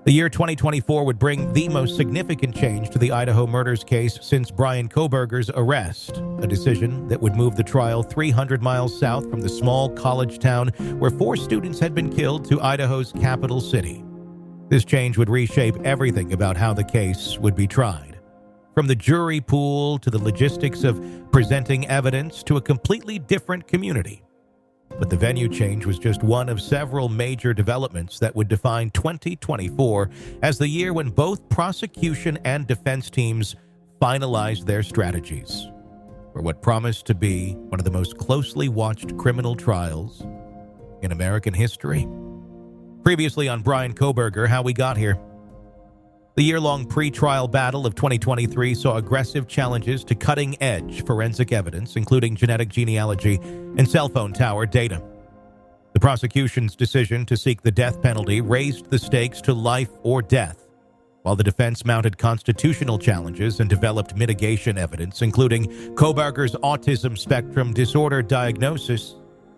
The year 2024 would bring the most significant change to the Idaho murders case since Bryan Kohberger's arrest, a decision that would move the trial 300 miles south from the small college town where 4 students had been killed to Idaho's capital city. This change would reshape everything about how the case would be tried, from the jury pool to the logistics of presenting evidence to a completely different community. But the venue change was just one of several major developments that would define 2024 as the year when both prosecution and defense teams finalized their strategies for what promised to be one of the most closely watched criminal trials in American history. Previously on Bryan Kohberger, How We Got Here. The year-long pre-trial battle of 2023 saw aggressive challenges to cutting-edge forensic evidence, including genetic genealogy and cell phone tower data. The prosecution's decision to seek the death penalty raised the stakes to life or death, while the defense mounted constitutional challenges and developed mitigation evidence, including Kohberger's autism spectrum disorder diagnosis.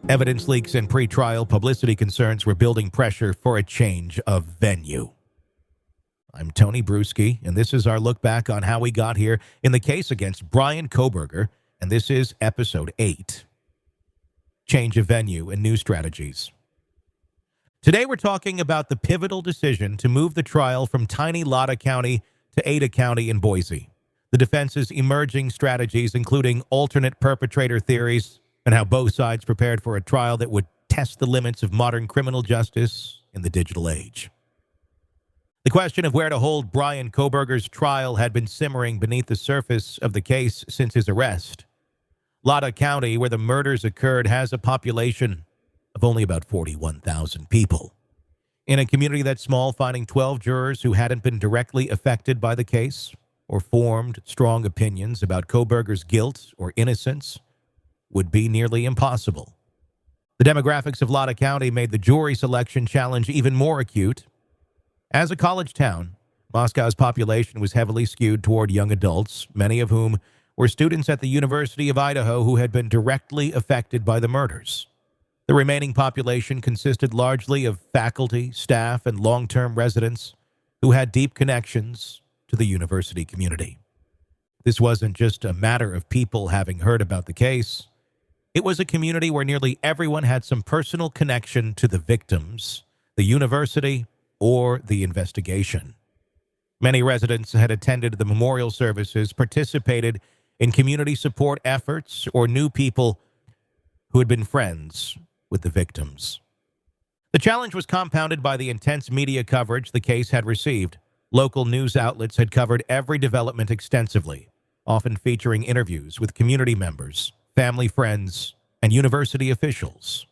Evidence leaks and pre-trial publicity concerns were building pressure for a change of venue. I'm Tony Bruschi, and this is our look back on how we got here in the case against Bryan Kohberger, and this is Episode 8. Change of venue and new strategies. Today we're talking about the pivotal decision to move the trial from tiny Lotta County to Ada County in Boise, the defense's emerging strategies including alternate perpetrator theories, and how both sides prepared for a trial that would test the limits of modern criminal justice in the digital age. The question of where to hold Bryan Kohberger's trial had been simmering beneath the surface of the case since his arrest. Lotta County, where the murders occurred, has a population of only about 41,000 people. In a community that small, finding 12 jurors who hadn't been directly affected by the case or formed strong opinions about Kohberger's guilt or innocence would be nearly impossible. The demographics of Lotta County made the jury selection challenge even more acute. As a college town, Moscow's population was heavily skewed toward young adults, many of whom were students at the University of Idaho who had been directly affected by the murders. The remaining population consisted largely of faculty, staff, and long-term residents who had deep connections to the university community. This wasn't just a matter of people having heard about the case. It was a community where nearly everyone had some personal connection to the victims, the university, or the investigation. Many residents had attended the memorial services, participated in community support efforts, or knew people who had been friends with the victims. The challenge was compounded by the intense media coverage the case had received. Local news outlets had covered every development extensively, often featuring interviews with community members, family friends, and university officials.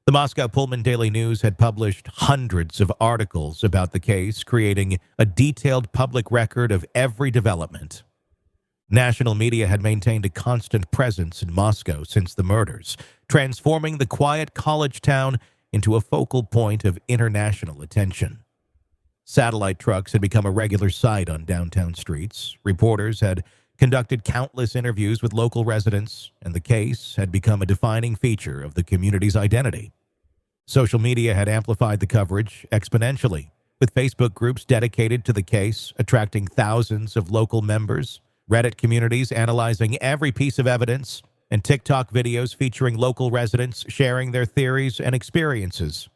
The Moscow Pullman Daily News had published hundreds of articles about the case, creating a detailed public record of every development. National media had maintained a constant presence in Moscow since the murders, transforming the quiet college town into a focal point of international attention. Satellite trucks had become a regular sight on downtown streets. Reporters had conducted countless interviews with local residents, and the case had become a defining feature of the community's identity. Social media had amplified the coverage exponentially, with Facebook groups dedicated to the case, attracting thousands of local members, Reddit communities analyzing every piece of evidence, and TikTok videos featuring local residents sharing their theories and experiences.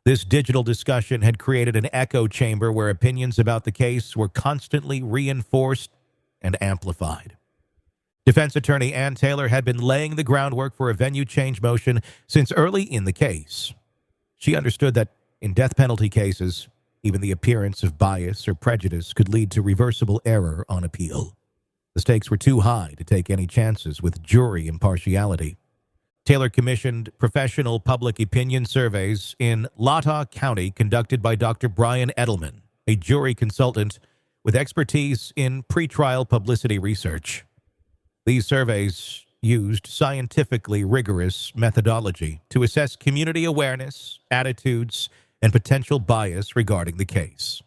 This digital discussion had created an echo chamber where opinions about the case were constantly reinforced and amplified. Defense attorney Ann Taylor had been laying the groundwork for a venue change motion since early in the case. She understood that in death penalty cases, even the appearance of bias or prejudice could lead to reversible error on appeal. The stakes were too high to take any chances with jury impartiality. Taylor commissioned professional public opinion surveys in Lotta County conducted by Dr. Brian Edelman, a jury consultant with expertise in pretrial publicity research. These surveys used scientifically rigorous methodology to assess community awareness, attitudes, and potential bias regarding the case.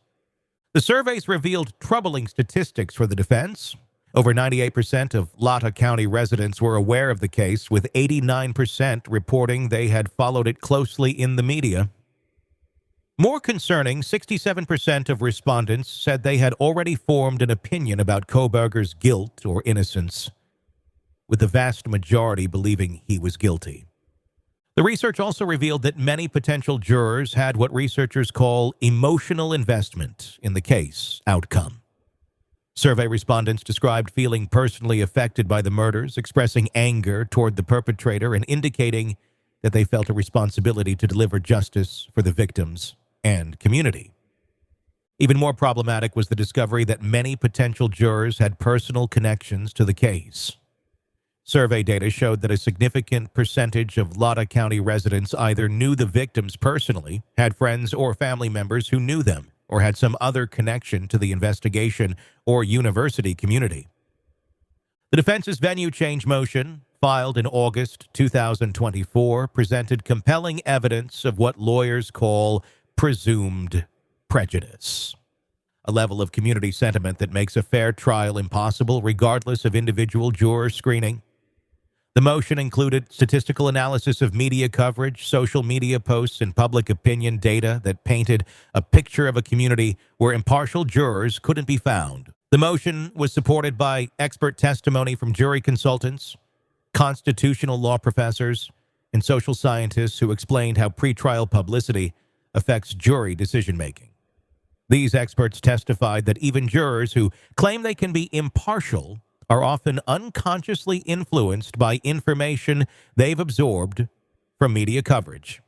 The surveys revealed troubling statistics for the defense. Over 98% of Lotta County residents were aware of the case, with 89% reporting they had followed it closely in the media. More concerning, 67% of respondents said they had already formed an opinion about Kohberger's guilt or innocence, with the vast majority believing he was guilty. The research also revealed that many potential jurors had what researchers call emotional investment in the case outcome. Survey respondents described feeling personally affected by the murders, expressing anger toward the perpetrator, and indicating that they felt a responsibility to deliver justice for the victims and community. Even more problematic was the discovery that many potential jurors had personal connections to the case. Survey data showed that a significant percentage of Latah County residents either knew the victims personally, had friends or family members who knew them, or had some other connection to the investigation or university community. The defense's venue change motion, filed in August 2024, presented compelling evidence of what lawyers call presumed prejudice, a level of community sentiment that makes a fair trial impossible regardless of individual juror screening. The motion included statistical analysis of media coverage, social media posts, and public opinion data that painted a picture of a community where impartial jurors couldn't be found. The motion was supported by expert testimony from jury consultants, constitutional law professors, and social scientists who explained how pretrial publicity affects jury decision-making. These experts testified that even jurors who claim they can be impartial are often unconsciously influenced by information they've absorbed from media coverage.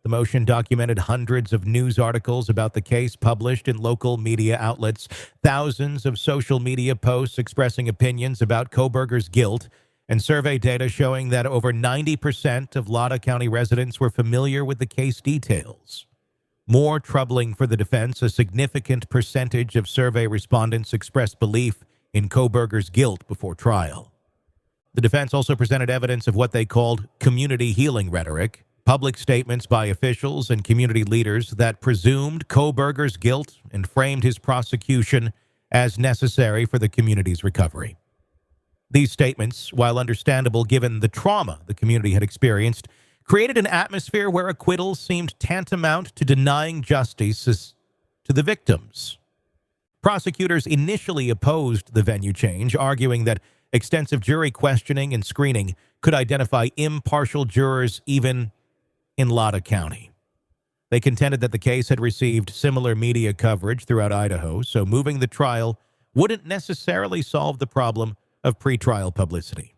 The motion documented hundreds of news articles about the case published in local media outlets, thousands of social media posts expressing opinions about Kohberger's guilt, and survey data showing that over 90% of Latah County residents were familiar with the case details. More troubling for the defense, a significant percentage of survey respondents expressed belief in Kohberger's guilt before trial. The defense also presented evidence of what they called community healing rhetoric, public statements by officials and community leaders that presumed Kohberger's guilt and framed his prosecution as necessary for the community's recovery. These statements, while understandable given the trauma the community had experienced, created an atmosphere where acquittal seemed tantamount to denying justice to the victims. Prosecutors initially opposed the venue change, arguing that extensive jury questioning and screening could identify impartial jurors even in Latah County. They contended that the case had received similar media coverage throughout Idaho, so moving the trial wouldn't necessarily solve the problem of pretrial publicity.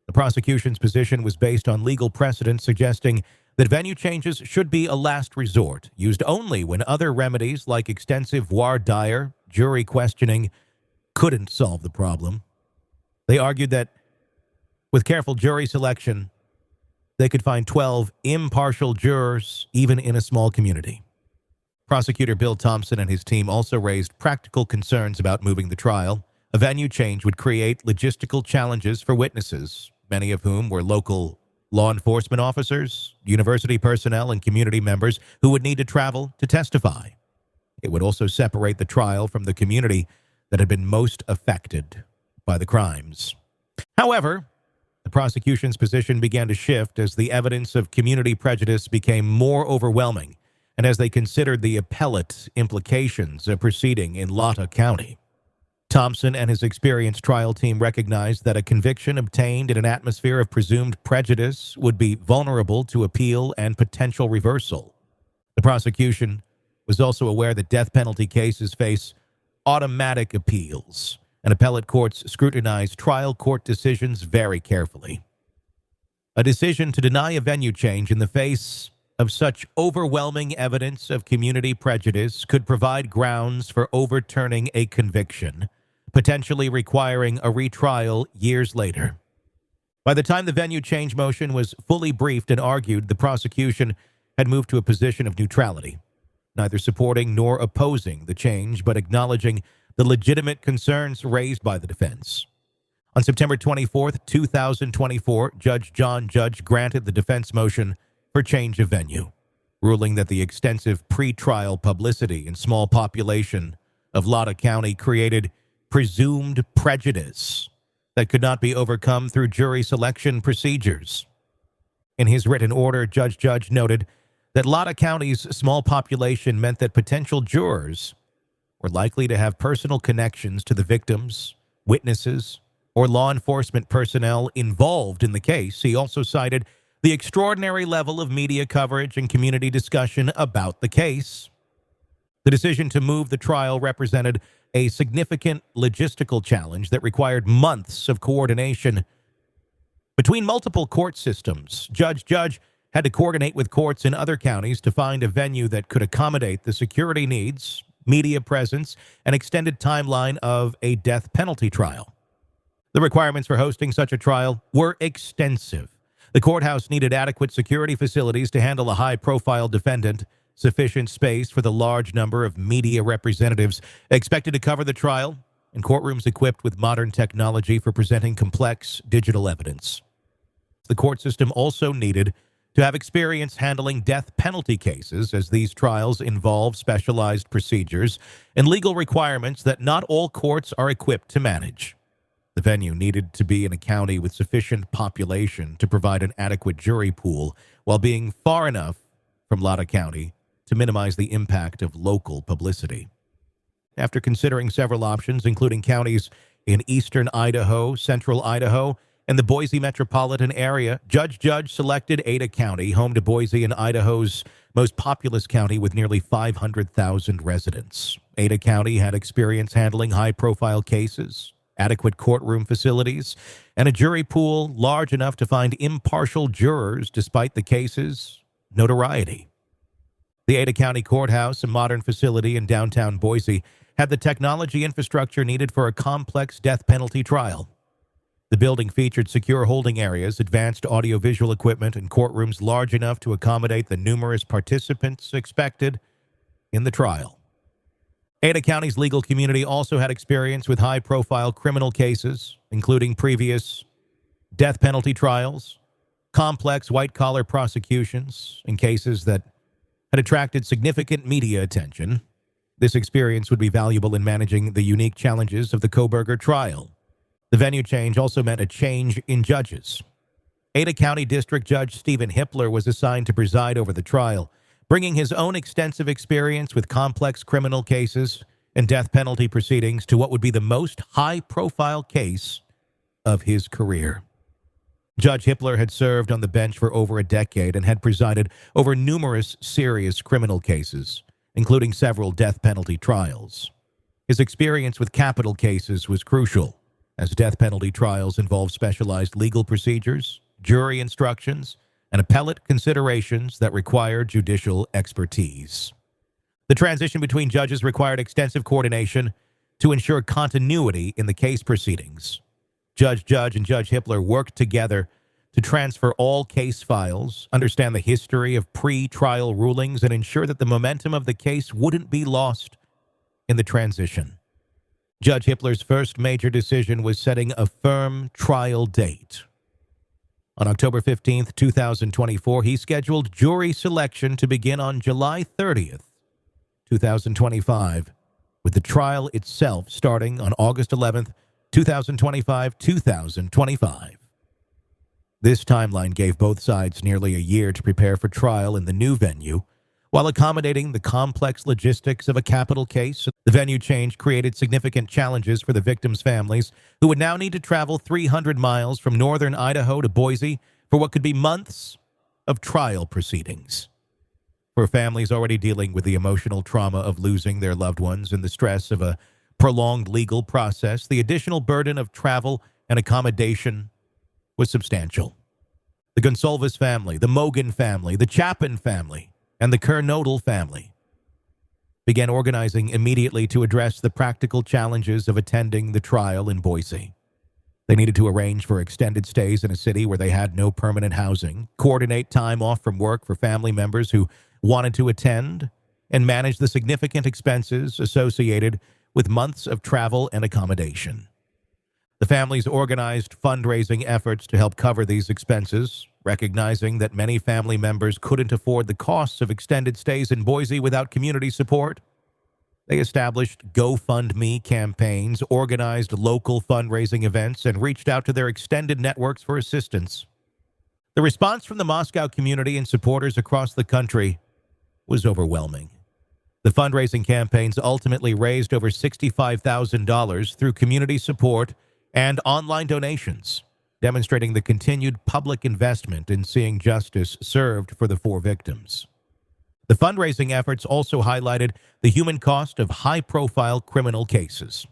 The prosecution's position was based on legal precedent suggesting that venue changes should be a last resort, used only when other remedies like extensive voir dire, jury questioning, couldn't solve the problem. They argued that with careful jury selection, they could find 12 impartial jurors, even in a small community. Prosecutor Bill Thompson and his team also raised practical concerns about moving the trial. A venue change would create logistical challenges for witnesses, many of whom were local law enforcement officers, university personnel, and community members who would need to travel to testify. It would also separate the trial from the community that had been most affected by the crimes. However, the prosecution's position began to shift as the evidence of community prejudice became more overwhelming and as they considered the appellate implications of proceeding in Latah County. Thompson and his experienced trial team recognized that a conviction obtained in an atmosphere of presumed prejudice would be vulnerable to appeal and potential reversal. The prosecution was also aware that death penalty cases face automatic appeals, and appellate courts scrutinize trial court decisions very carefully. A decision to deny a venue change in the face of such overwhelming evidence of community prejudice could provide grounds for overturning a conviction, potentially requiring a retrial years later. By the time the venue change motion was fully briefed and argued, the prosecution had moved to a position of neutrality, neither supporting nor opposing the change, but acknowledging the legitimate concerns raised by the defense. On September 24, 2024, Judge John Judge granted the defense motion for change of venue, ruling that the extensive pre-trial publicity and small population of Latah County created presumed prejudice that could not be overcome through jury selection procedures. In his written order, Judge Judge noted that Latah County's small population meant that potential jurors were likely to have personal connections to the victims, witnesses, or law enforcement personnel involved in the case. He also cited the extraordinary level of media coverage and community discussion about the case. The decision to move the trial represented a significant logistical challenge that required months of coordination between multiple court systems. Judge had to coordinate with courts in other counties to find a venue that could accommodate the security needs, media presence, and extended timeline of a death penalty trial. The requirements for hosting such a trial were extensive. The courthouse needed adequate security facilities to handle a high-profile defendant, sufficient space for the large number of media representatives expected to cover the trial, and courtrooms equipped with modern technology for presenting complex digital evidence. The court system also needed to have experience handling death penalty cases, as these trials involve specialized procedures and legal requirements that not all courts are equipped to manage. The venue needed to be in a county with sufficient population to provide an adequate jury pool while being far enough from Latah County to minimize the impact of local publicity. After considering several options, including counties in eastern Idaho, central Idaho, and the Boise metropolitan area, Judge selected Ada County, home to Boise and Idaho's most populous county with nearly 500,000 residents. Ada County had experience handling high-profile cases, adequate courtroom facilities, and a jury pool large enough to find impartial jurors despite the case's notoriety. The Ada County Courthouse, a modern facility in downtown Boise, had the technology infrastructure needed for a complex death penalty trial. The building featured secure holding areas, advanced audiovisual equipment, and courtrooms large enough to accommodate the numerous participants expected in the trial. Ada County's legal community also had experience with high-profile criminal cases, including previous death penalty trials, complex white-collar prosecutions, and cases that had attracted significant media attention. This experience would be valuable in managing the unique challenges of the Kohberger trial. The venue change also meant a change in judges. Ada County District Judge Stephen Hippler was assigned to preside over the trial, bringing his own extensive experience with complex criminal cases and death penalty proceedings to what would be the most high-profile case of his career. Judge Hippler had served on the bench for over a decade and had presided over numerous serious criminal cases, including several death penalty trials. His experience with capital cases was crucial, as death penalty trials involve specialized legal procedures, jury instructions, and appellate considerations that require judicial expertise. The transition between judges required extensive coordination to ensure continuity in the case proceedings. Judge and Judge Hippler worked together to transfer all case files, understand the history of pre-trial rulings, and ensure that the momentum of the case wouldn't be lost in the transition. Judge Hippler's first major decision was setting a firm trial date. On October 15, 2024, he scheduled jury selection to begin on July 30th, 2025, with the trial itself starting on August 11th, 2025. This timeline gave both sides nearly a year to prepare for trial in the new venue, while accommodating the complex logistics of a capital case. The venue change created significant challenges for the victims' families, who would now need to travel 300 miles from northern Idaho to Boise for what could be months of trial proceedings. For families already dealing with the emotional trauma of losing their loved ones and the stress of a prolonged legal process, the additional burden of travel and accommodation was substantial. The Gonsalves family, the Mogan family, the Chapin family, and the Kernodle family began organizing immediately to address the practical challenges of attending the trial in Boise. They needed to arrange for extended stays in a city where they had no permanent housing, coordinate time off from work for family members who wanted to attend, and manage the significant expenses associated with months of travel and accommodation. The families organized fundraising efforts to help cover these expenses, recognizing that many family members couldn't afford the costs of extended stays in Boise without community support. They established GoFundMe campaigns, organized local fundraising events, and reached out to their extended networks for assistance. The response from the Moscow community and supporters across the country was overwhelming. The fundraising campaigns ultimately raised over $65,000 through community support and online donations, demonstrating the continued public investment in seeing justice served for the 4 victims. The fundraising efforts also highlighted the human cost of high-profile criminal cases.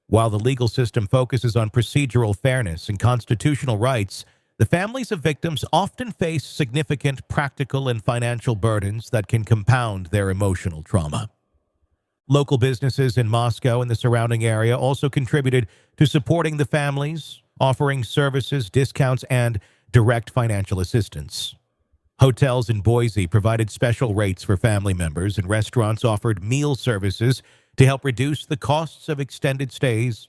While the legal system focuses on procedural fairness and constitutional rights, the families of victims often face significant practical and financial burdens that can compound their emotional trauma. Local businesses in Moscow and the surrounding area also contributed to supporting the families, offering services, discounts, and direct financial assistance. Hotels in Boise provided special rates for family members, and restaurants offered meal services to help reduce the costs of extended stays.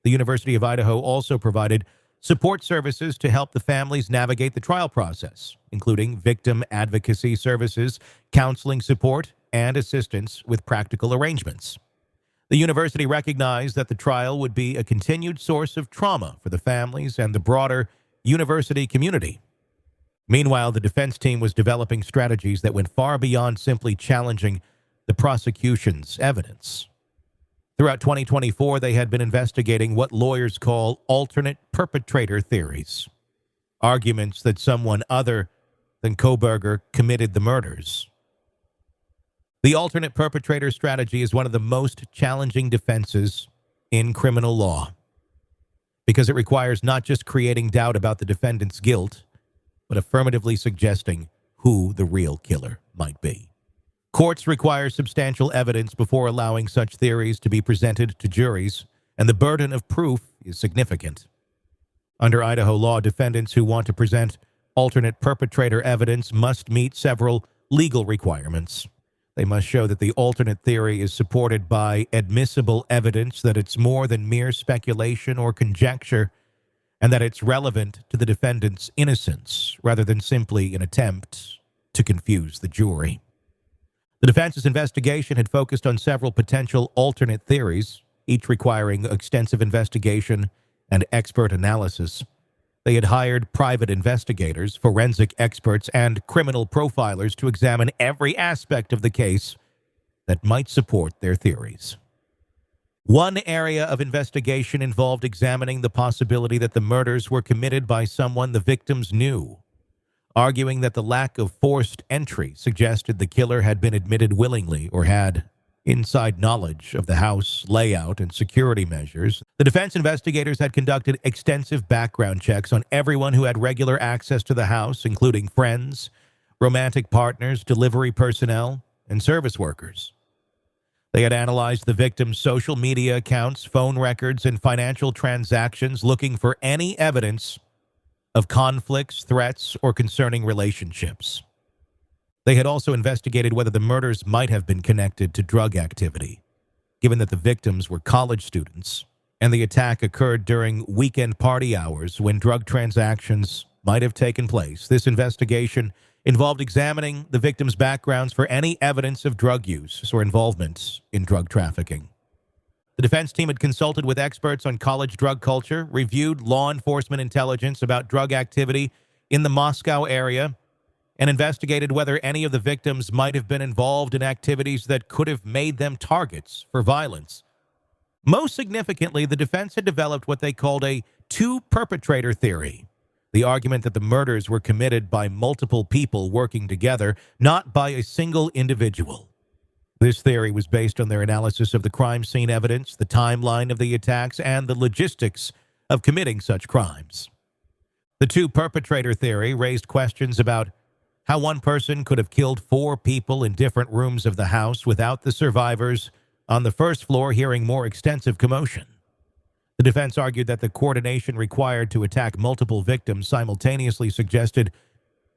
The University of Idaho also provided support services to help the families navigate the trial process, including victim advocacy services, counseling support, and assistance with practical arrangements. The university recognized that the trial would be a continued source of trauma for the families and the broader university community. Meanwhile, the defense team was developing strategies that went far beyond simply challenging the prosecution's evidence. Throughout 2024, they had been investigating what lawyers call alternate perpetrator theories, arguments that someone other than Kohberger committed the murders. The alternate perpetrator strategy is one of the most challenging defenses in criminal law because it requires not just creating doubt about the defendant's guilt, but affirmatively suggesting who the real killer might be. Courts require substantial evidence before allowing such theories to be presented to juries, and the burden of proof is significant. Under Idaho law, defendants who want to present alternate perpetrator evidence must meet several legal requirements. They must show that the alternate theory is supported by admissible evidence, that it's more than mere speculation or conjecture, and that it's relevant to the defendant's innocence rather than simply an attempt to confuse the jury. The defense's investigation had focused on several potential alternate theories, each requiring extensive investigation and expert analysis. They had hired private investigators, forensic experts, and criminal profilers to examine every aspect of the case that might support their theories. One area of investigation involved examining the possibility that the murders were committed by someone the victims knew, arguing that the lack of forced entry suggested the killer had been admitted willingly or had inside knowledge of the house layout and security measures. The defense investigators had conducted extensive background checks on everyone who had regular access to the house, including friends, romantic partners, delivery personnel, and service workers. They had analyzed the victim's social media accounts, phone records, and financial transactions, looking for any evidence of conflicts, threats, or concerning relationships. They had also investigated whether the murders might have been connected to drug activity, given that the victims were college students, and the attack occurred during weekend party hours when drug transactions might have taken place. This investigation involved examining the victims' backgrounds for any evidence of drug use or involvement in drug trafficking. The defense team had consulted with experts on college drug culture, reviewed law enforcement intelligence about drug activity in the Moscow area, and investigated whether any of the victims might have been involved in activities that could have made them targets for violence. Most significantly, the defense had developed what they called a two-perpetrator theory, the argument that the murders were committed by multiple people working together, not by a single individual. This theory was based on their analysis of the crime scene evidence, the timeline of the attacks, and the logistics of committing such crimes. The two-perpetrator theory raised questions about how one person could have killed 4 people in different rooms of the house without the survivors on the first floor hearing more extensive commotion. The defense argued that the coordination required to attack multiple victims simultaneously suggested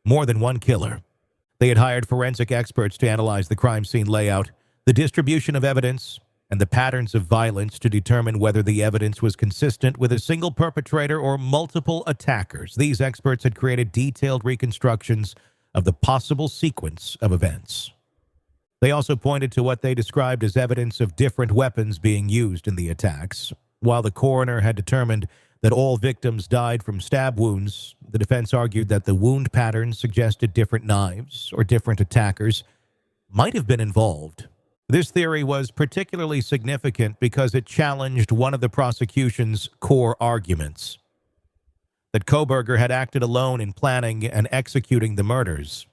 more than one killer. They had hired forensic experts to analyze the crime scene layout, the distribution of evidence, and the patterns of violence to determine whether the evidence was consistent with a single perpetrator or multiple attackers. These experts had created detailed reconstructions of the possible sequence of events. They also pointed to what they described as evidence of different weapons being used in the attacks. While the coroner had determined that all victims died from stab wounds, the defense argued that the wound patterns suggested different knives or different attackers, might have been involved. This theory was particularly significant because it challenged one of the prosecution's core arguments, that Kohberger had acted alone in planning and executing the murders.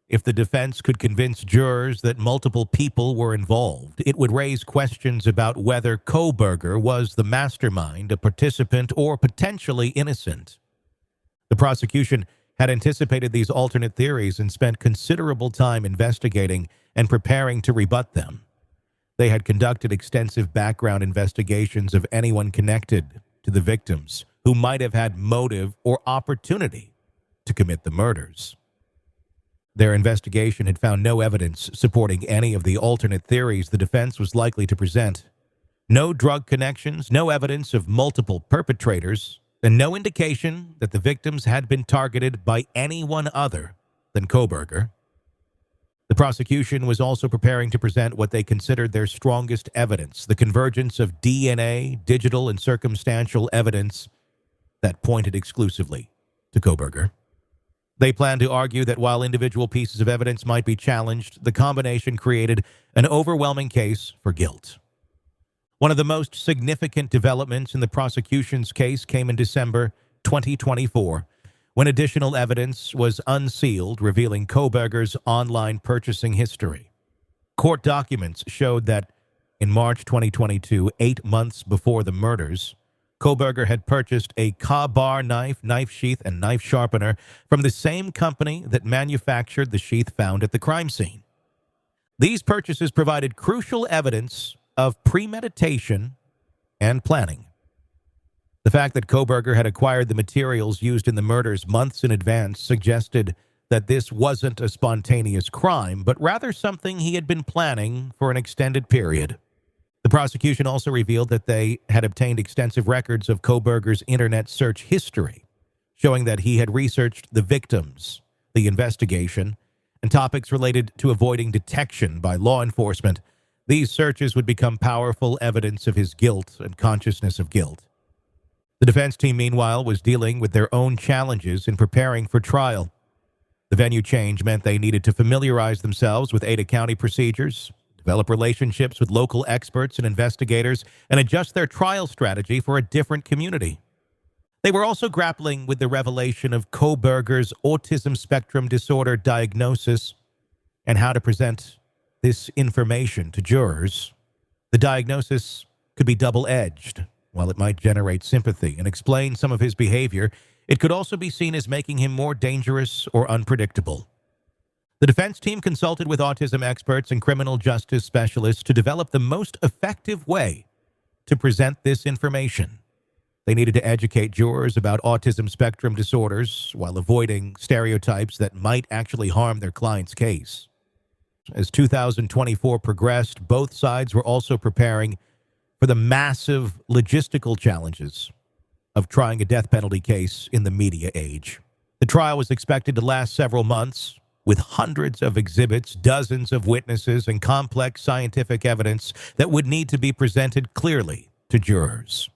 If the defense could convince jurors that multiple people were involved, it would raise questions about whether Kohberger was the mastermind, a participant, or potentially innocent. The prosecution had anticipated these alternate theories and spent considerable time investigating and preparing to rebut them. They had conducted extensive background investigations of anyone connected to the victims who might have had motive or opportunity to commit the murders. Their investigation had found no evidence supporting any of the alternate theories the defense was likely to present. No drug connections, no evidence of multiple perpetrators, and no indication that the victims had been targeted by anyone other than Kohberger. The prosecution was also preparing to present what they considered their strongest evidence, the convergence of DNA, digital, and circumstantial evidence that pointed exclusively to Kohberger. They planned to argue that while individual pieces of evidence might be challenged, the combination created an overwhelming case for guilt. One of the most significant developments in the prosecution's case came in December 2024, when additional evidence was unsealed revealing Kohberger's online purchasing history. Court documents showed that in March 2022, 8 months before the murders, Kohberger had purchased a Ka-Bar knife, knife sheath, and knife sharpener from the same company that manufactured the sheath found at the crime scene. These purchases provided crucial evidence of premeditation and planning. The fact that Kohberger had acquired the materials used in the murders months in advance suggested that this wasn't a spontaneous crime, but rather something he had been planning for an extended period. The prosecution also revealed that they had obtained extensive records of Kohberger's internet search history, showing that he had researched the victims, the investigation, and topics related to avoiding detection by law enforcement. These searches would become powerful evidence of his guilt and consciousness of guilt. The defense team, meanwhile, was dealing with their own challenges in preparing for trial. The venue change meant they needed to familiarize themselves with Ada County procedures, develop relationships with local experts and investigators, and adjust their trial strategy for a different community. They were also grappling with the revelation of Kohberger's autism spectrum disorder diagnosis and how to present this information to jurors. The diagnosis could be double-edged. While it might generate sympathy and explain some of his behavior, it could also be seen as making him more dangerous or unpredictable. The defense team consulted with autism experts and criminal justice specialists to develop the most effective way to present this information. They needed to educate jurors about autism spectrum disorders while avoiding stereotypes that might actually harm their client's case. As 2024 progressed, both sides were also preparing for the massive logistical challenges of trying a death penalty case in the media age. The trial was expected to last several months, with hundreds of exhibits, dozens of witnesses, and complex scientific evidence that would need to be presented clearly to jurors.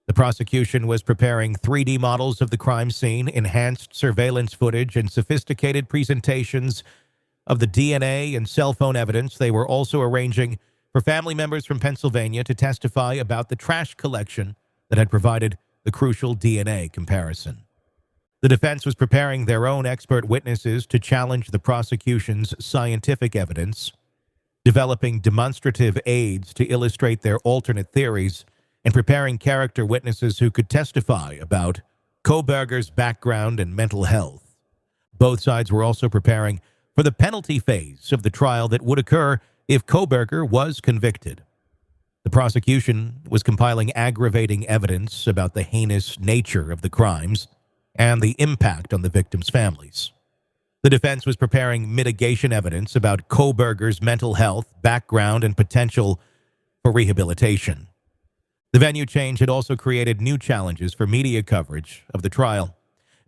The prosecution was preparing 3D models of the crime scene, enhanced surveillance footage, and sophisticated presentations of the DNA and cell phone evidence. They were also arranging for family members from Pennsylvania to testify about the trash collection that had provided the crucial DNA comparison. The defense was preparing their own expert witnesses to challenge the prosecution's scientific evidence, developing demonstrative aids to illustrate their alternate theories, and preparing character witnesses who could testify about Kohberger's background and mental health. Both sides were also preparing for the penalty phase of the trial that would occur if Kohberger was convicted. The prosecution was compiling aggravating evidence about the heinous nature of the crimes and the impact on the victims' families. The defense was preparing mitigation evidence about Kohberger's mental health, background, and potential for rehabilitation. The venue change had also created new challenges for media coverage of the trial.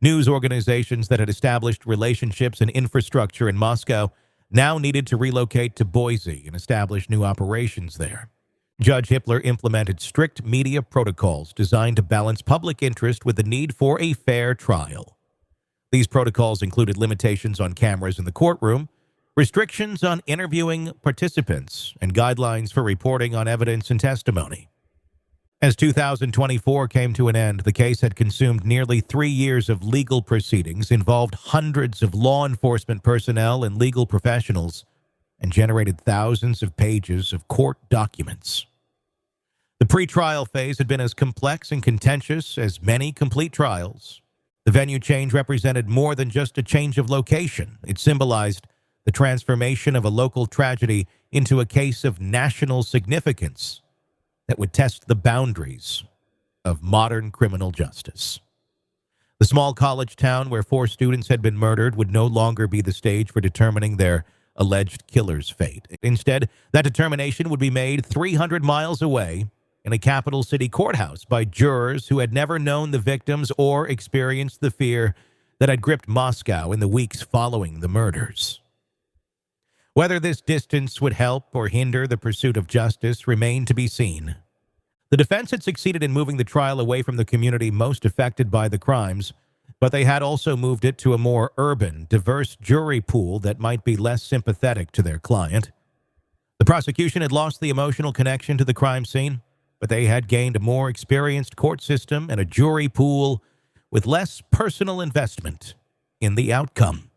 News organizations that had established relationships and infrastructure in Moscow now needed to relocate to Boise and establish new operations there. Judge Hippler implemented strict media protocols designed to balance public interest with the need for a fair trial. These protocols included limitations on cameras in the courtroom, restrictions on interviewing participants, and guidelines for reporting on evidence and testimony. As 2024 came to an end, the case had consumed nearly 3 years of legal proceedings, involved hundreds of law enforcement personnel and legal professionals, and generated thousands of pages of court documents. The pretrial phase had been as complex and contentious as many complete trials. The venue change represented more than just a change of location. It symbolized the transformation of a local tragedy into a case of national significance that would test the boundaries of modern criminal justice. The small college town where 4 students had been murdered would no longer be the stage for determining their alleged killer's fate. Instead, that determination would be made 300 miles away in a capital city courthouse by jurors who had never known the victims or experienced the fear that had gripped Moscow in the weeks following the murders. Whether this distance would help or hinder the pursuit of justice remained to be seen. The defense had succeeded in moving the trial away from the community most affected by the crimes, but they had also moved it to a more urban, diverse jury pool that might be less sympathetic to their client. The prosecution had lost the emotional connection to the crime scene, but they had gained a more experienced court system and a jury pool with less personal investment in the outcome.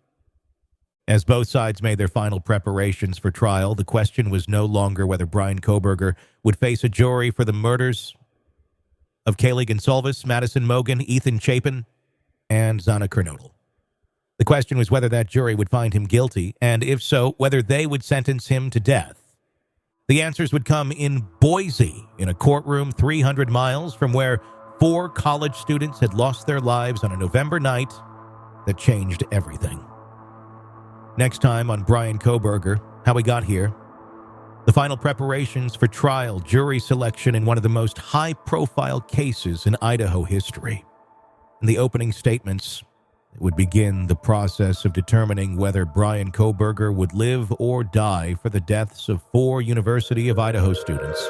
As both sides made their final preparations for trial, the question was no longer whether Bryan Kohberger would face a jury for the murders of Kaylee Gonsalves, Madison Mogen, Ethan Chapin, and Xana Kernodle. The question was whether that jury would find him guilty, and if so, whether they would sentence him to death. The answers would come in Boise, in a courtroom 300 miles from where 4 college students had lost their lives on a November night that changed everything. Next time on Bryan Kohberger, How We Got Here, the final preparations for trial, jury selection in one of the most high-profile cases in Idaho history, and the opening statements that would begin the process of determining whether Bryan Kohberger would live or die for the deaths of 4 University of Idaho students.